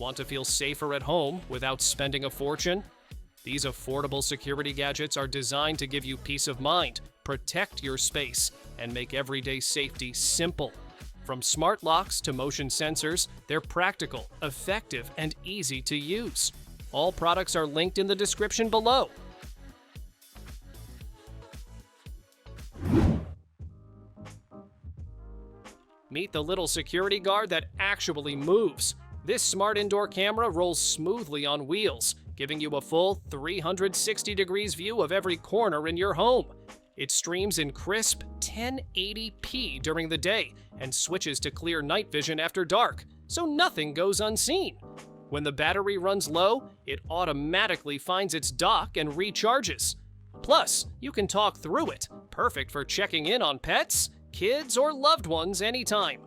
Want to feel safer at home without spending a fortune? These affordable security gadgets are designed to give you peace of mind, protect your space, and make everyday safety simple. From smart locks to motion sensors, they're practical, effective, and easy to use. All products are linked in the description below. Meet the little security guard that actually moves. This smart indoor camera rolls smoothly on wheels, giving you a full 360 degrees view of every corner in your home. It streams in crisp 1080p during the day and switches to clear night vision after dark, so nothing goes unseen. When the battery runs low, it automatically finds its dock and recharges. Plus, you can talk through it, perfect for checking in on pets, kids, or loved ones anytime.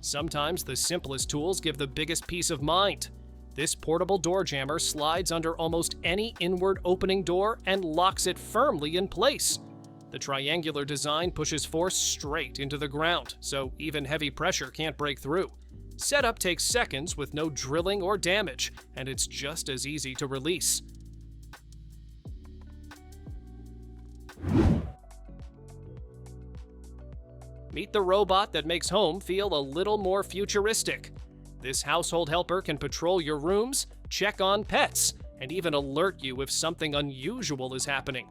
Sometimes the simplest tools give the biggest peace of mind. This portable door jammer slides under almost any inward opening door and locks it firmly in place. The triangular design pushes force straight into the ground, so even heavy pressure can't break through. Setup takes seconds with no drilling or damage, and it's just as easy to release. Meet the robot that makes home feel a little more futuristic. This household helper can patrol your rooms, check on pets, and even alert you if something unusual is happening.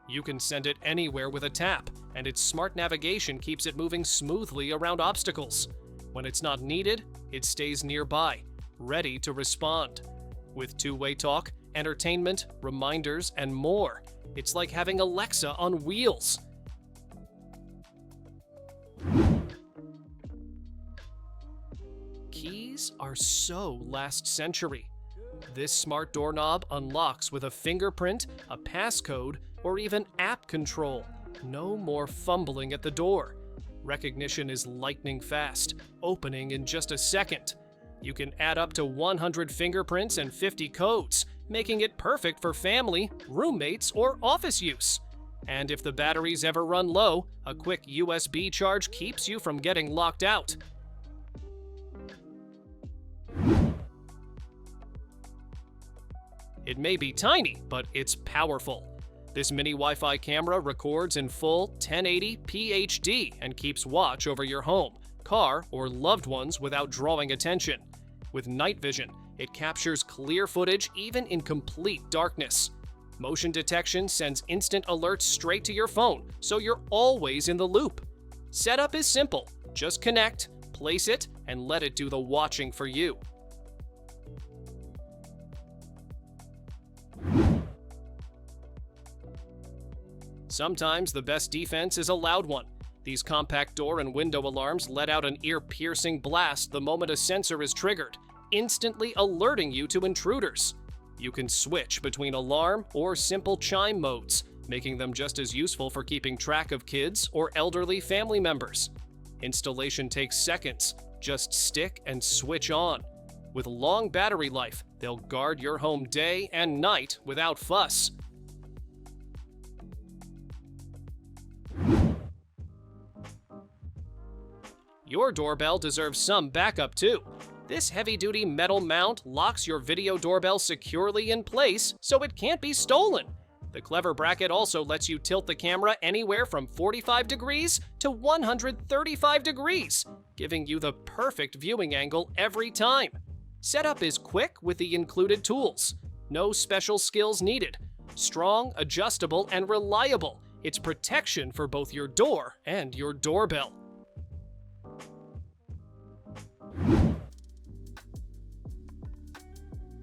You can send it anywhere with a tap, and its smart navigation keeps it moving smoothly around obstacles. When it's not needed, it stays nearby, ready to respond. With two-way talk, entertainment, reminders, and more, it's like having Alexa on wheels. Keys are so last century. This smart doorknob unlocks with a fingerprint, a passcode, or even app control. No more fumbling at the door. Recognition is lightning fast, opening in just a second. You can add up to 100 fingerprints and 50 codes, making it perfect for family, roommates, or office use. And if the batteries ever run low, a quick USB charge keeps you from getting locked out. It may be tiny, but it's powerful. This mini Wi-Fi camera records in full 1080p HD and keeps watch over your home, car, or loved ones without drawing attention. With night vision, it captures clear footage even in complete darkness. Motion detection sends instant alerts straight to your phone, so you're always in the loop. Setup is simple. Just connect, place it, and let it do the watching for you. Sometimes the best defense is a loud one. These compact door and window alarms let out an ear-piercing blast the moment a sensor is triggered, instantly alerting you to intruders. You can switch between alarm or simple chime modes, making them just as useful for keeping track of kids or elderly family members. Installation takes seconds. Just stick and switch on. With long battery life, they'll guard your home day and night without fuss. Your doorbell deserves some backup too. This heavy-duty metal mount locks your video doorbell securely in place so it can't be stolen. The clever bracket also lets you tilt the camera anywhere from 45 degrees to 135 degrees, giving you the perfect viewing angle every time. Setup is quick with the included tools. No special skills needed. Strong, adjustable, and reliable. It's protection for both your door and your doorbell.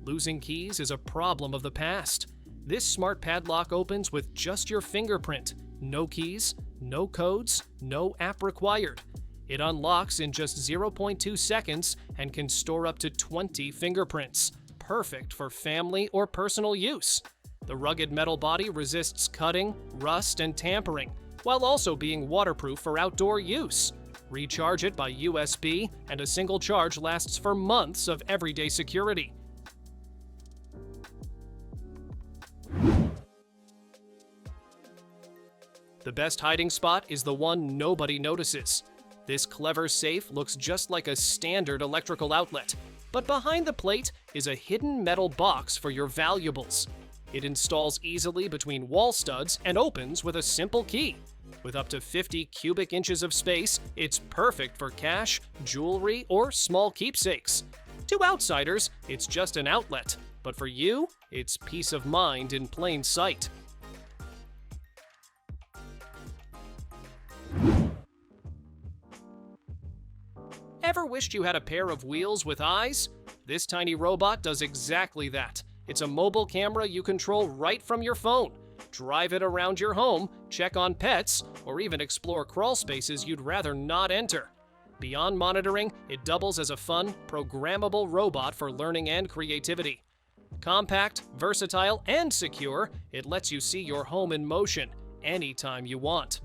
Losing keys is a problem of the past. This smart padlock opens with just your fingerprint. No keys, no codes, no app required. It unlocks in just 0.2 seconds and can store up to 20 fingerprints. Perfect for family or personal use. The rugged metal body resists cutting, rust, and tampering, while also being waterproof for outdoor use. Recharge it by USB, and a single charge lasts for months of everyday security. The best hiding spot is the one nobody notices. This clever safe looks just like a standard electrical outlet, but behind the plate is a hidden metal box for your valuables. It installs easily between wall studs and opens with a simple key. With up to 50 cubic inches of space, it's perfect for cash, jewelry, or small keepsakes. To outsiders, it's just an outlet, but for you, it's peace of mind in plain sight. Ever wished you had a pair of wheels with eyes? This tiny robot does exactly that. It's a mobile camera you control right from your phone. Drive it around your home, check on pets, or even explore crawl spaces you'd rather not enter. Beyond monitoring, it doubles as a fun, programmable robot for learning and creativity. Compact, versatile, and secure, it lets you see your home in motion anytime you want.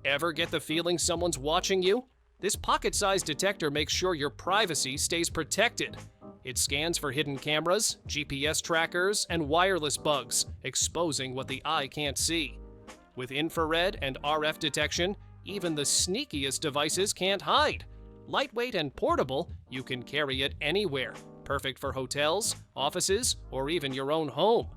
Ever get the feeling someone's watching you? This pocket-sized detector makes sure your privacy stays protected. It scans for hidden cameras, GPS trackers, and wireless bugs, exposing what the eye can't see. With infrared and RF detection, even the sneakiest devices can't hide. Lightweight and portable, you can carry it anywhere, perfect for hotels, offices, or even your own home.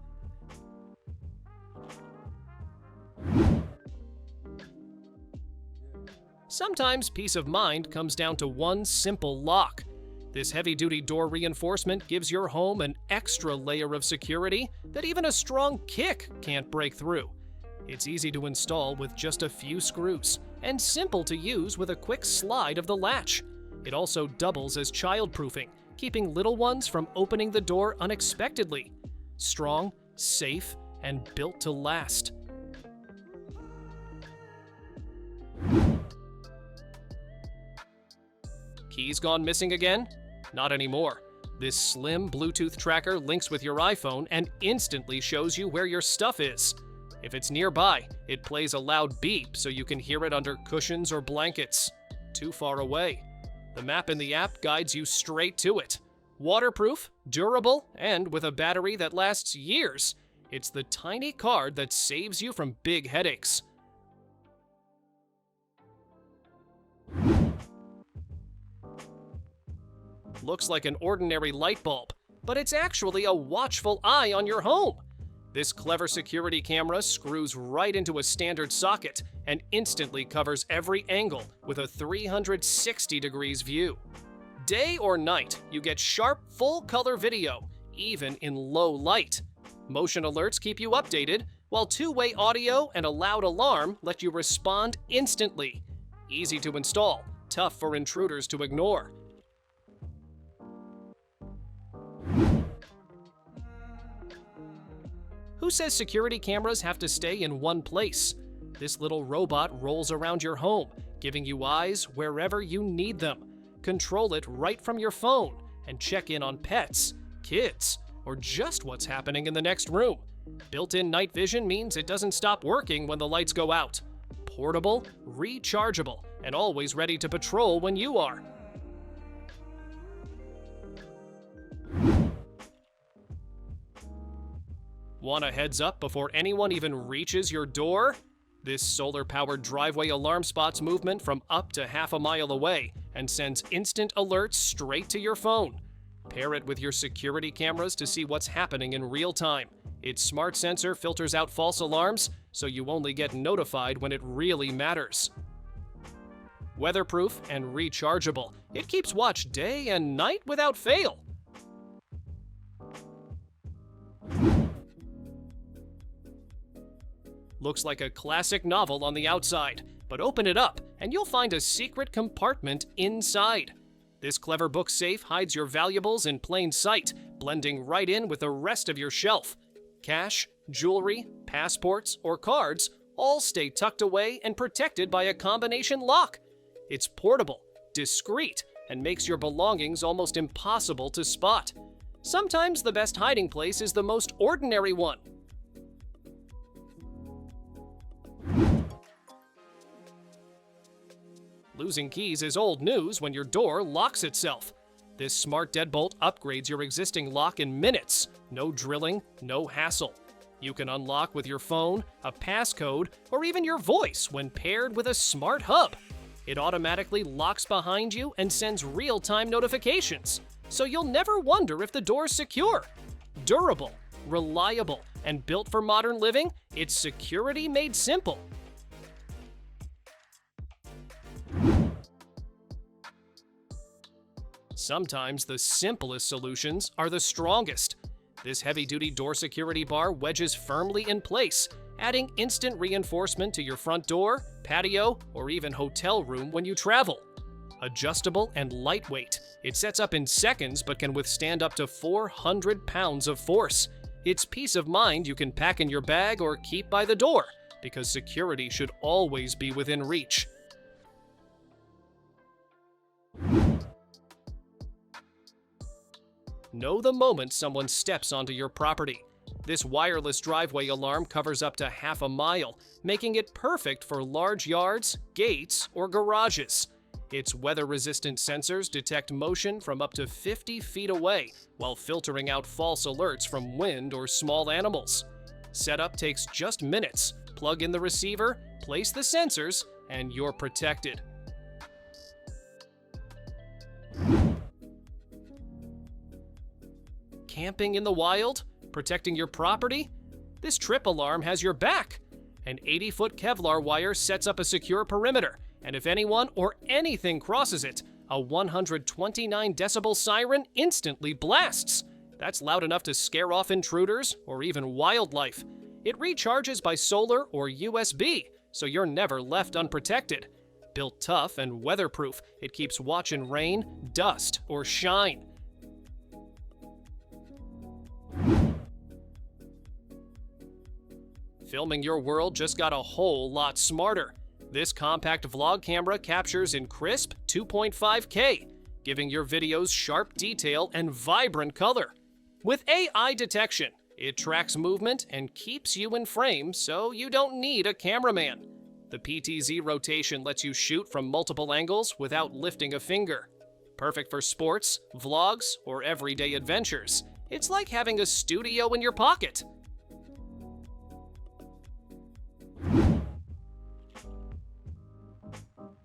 Sometimes peace of mind comes down to one simple lock. This heavy-duty door reinforcement gives your home an extra layer of security that even a strong kick can't break through. It's easy to install with just a few screws, and simple to use with a quick slide of the latch. It also doubles as child-proofing, keeping little ones from opening the door unexpectedly. Strong, safe, and built to last. Keys gone missing again? Not anymore. This slim Bluetooth tracker links with your iPhone and instantly shows you where your stuff is. If it's nearby, it plays a loud beep so you can hear it under cushions or blankets. Too far away. The map in the app guides you straight to it. Waterproof, durable, and with a battery that lasts years. It's the tiny card that saves you from big headaches. Looks like an ordinary light bulb, but it's actually a watchful eye on your home. This clever security camera screws right into a standard socket and instantly covers every angle with a 360 degrees view. Day or night, you get sharp, full-color video, even in low light. Motion alerts keep you updated, while two-way audio and a loud alarm let you respond instantly. Easy to install, tough for intruders to ignore. Who says security cameras have to stay in one place? This little robot rolls around your home, giving you eyes wherever you need them. Control it right from your phone and check in on pets, kids, or just what's happening in the next room. Built-in night vision means it doesn't stop working when the lights go out. Portable, rechargeable, and always ready to patrol when you are. Want a heads up before anyone even reaches your door? This solar-powered driveway alarm spots movement from up to half a mile away and sends instant alerts straight to your phone. Pair it with your security cameras to see what's happening in real time. Its smart sensor filters out false alarms, so you only get notified when it really matters. Weatherproof and rechargeable, it keeps watch day and night without fail. Looks like a classic novel on the outside, but open it up and you'll find a secret compartment inside. This clever book safe hides your valuables in plain sight, blending right in with the rest of your shelf. Cash, jewelry, passports, or cards all stay tucked away and protected by a combination lock. It's portable, discreet, and makes your belongings almost impossible to spot. Sometimes the best hiding place is the most ordinary one. Losing keys is old news when your door locks itself. This smart deadbolt upgrades your existing lock in minutes. No drilling, no hassle. You can unlock with your phone, a passcode, or even your voice when paired with a smart hub. It automatically locks behind you and sends real-time notifications, so you'll never wonder if the door's secure. Durable, reliable, and built for modern living, it's security made simple. Sometimes the simplest solutions are the strongest. This heavy-duty door security bar wedges firmly in place, adding instant reinforcement to your front door, patio, or even hotel room when you travel. Adjustable and lightweight, it sets up in seconds but can withstand up to 400 pounds of force. It's peace of mind you can pack in your bag or keep by the door, because security should always be within reach. Know the moment someone steps onto your property. This wireless driveway alarm covers up to half a mile, making it perfect for large yards, gates, or garages. Its weather-resistant sensors detect motion from up to 50 feet away, while filtering out false alerts from wind or small animals. Setup takes just minutes. Plug in the receiver, place the sensors, and you're protected. Camping in the wild? Protecting your property? This trip alarm has your back. An 80-foot Kevlar wire sets up a secure perimeter, and if anyone or anything crosses it, a 129 decibel siren instantly blasts. That's loud enough to scare off intruders or even wildlife. It recharges by solar or USB, so you're never left unprotected. Built tough and weatherproof, it keeps watch in rain, dust, or shine. Filming your world just got a whole lot smarter. This compact vlog camera captures in crisp 2.5K, giving your videos sharp detail and vibrant color. With AI detection, it tracks movement and keeps you in frame, so you don't need a cameraman. The PTZ rotation lets you shoot from multiple angles without lifting a finger. Perfect for sports, vlogs, or everyday adventures. It's like having a studio in your pocket.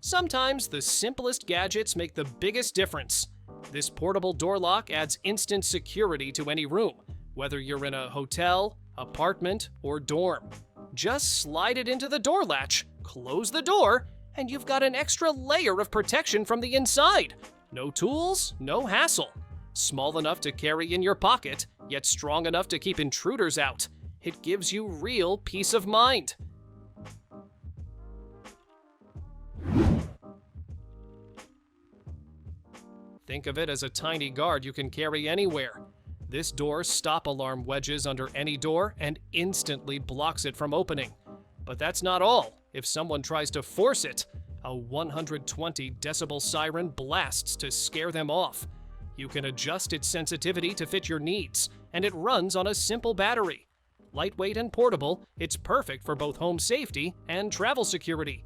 Sometimes the simplest gadgets make the biggest difference. This portable door lock adds instant security to any room, whether you're in a hotel, apartment, or dorm. Just slide it into the door latch, close the door, and you've got an extra layer of protection from the inside. No tools, no hassle. Small enough to carry in your pocket, yet strong enough to keep intruders out. It gives you real peace of mind. Think of it as a tiny guard you can carry anywhere. This door stop alarm wedges under any door and instantly blocks it from opening. But that's not all. If someone tries to force it, a 120 decibel siren blasts to scare them off. You can adjust its sensitivity to fit your needs, and it runs on a simple battery. Lightweight and portable, it's perfect for both home safety and travel security.